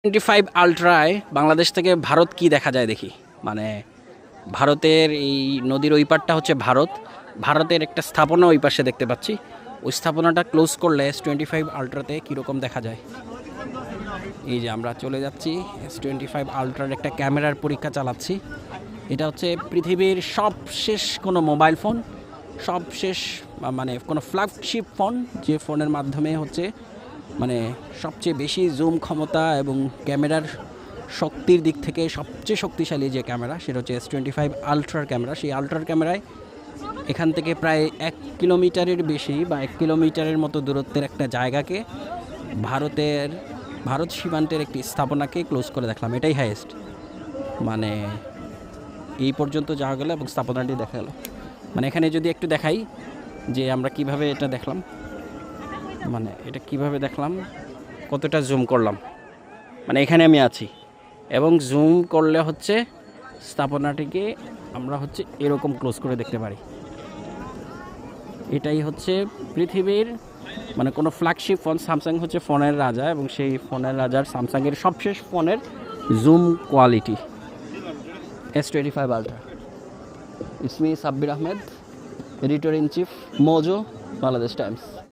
25 আলট্রায় বাংলাদেশ থেকে ভারত কি দেখা যায় দেখি। মানে ভারতের এই নদীর ওই পারটা হচ্ছে ভারত, ভারতের একটা স্থাপনা ওই পাশে দেখতে পাচ্ছি। ওই স্থাপনাটা ক্লোজ করলে S25 আলট্রাতে কীরকম দেখা যায়। এই যে আমরা চলে যাচ্ছি S25 আলট্রার একটা ক্যামেরার পরীক্ষা চালাচ্ছি। এটা হচ্ছে পৃথিবীর সবশেষ কোনো মোবাইল ফোন, সবশেষ মানে কোনো ফ্ল্যাগশিপ ফোন, যে ফোনের মাধ্যমে হচ্ছে মানে সবচেয়ে বেশি জুম ক্ষমতা এবং ক্যামেরার শক্তির দিক থেকে সবচেয়ে শক্তিশালী যে ক্যামেরা সেটা হচ্ছে S25 আলট্রার ক্যামেরা। সেই আলট্রার ক্যামেরায় এখান থেকে প্রায় 1 কিলোমিটারের বেশি বা 1 কিলোমিটারের মতো দূরত্বের একটা জায়গাকে ভারত সীমান্তের একটি স্থাপনাকে ক্লোজ করে দেখলাম। এটাই হাইয়েস্ট, মানে এই পর্যন্ত যাওয়া গেল এবং স্থাপনাটি দেখা গেল। মানে এখানে যদি একটু দেখাই যে আমরা কিভাবে এটা দেখলাম, মানে এটা কিভাবে দেখলাম, কতটা জুম করলাম, মানে এখানে আমি আছি এবং জুম করলে হচ্ছে স্থাপনাটিকে আমরা হচ্ছে এরকম ক্লোজ করে দেখতে পারি। এটাই হচ্ছে পৃথিবীর মানে কোনো ফ্ল্যাগশিপ ফোন। স্যামসাং হচ্ছে ফোনের রাজা এবং সেই ফোনের রাজার স্যামসাংয়ের সবশেষ ফোনের zoom quality S25 ultra. It's me Sabbir Ahmed, editor in chief, Mojo, Bangladesh Times.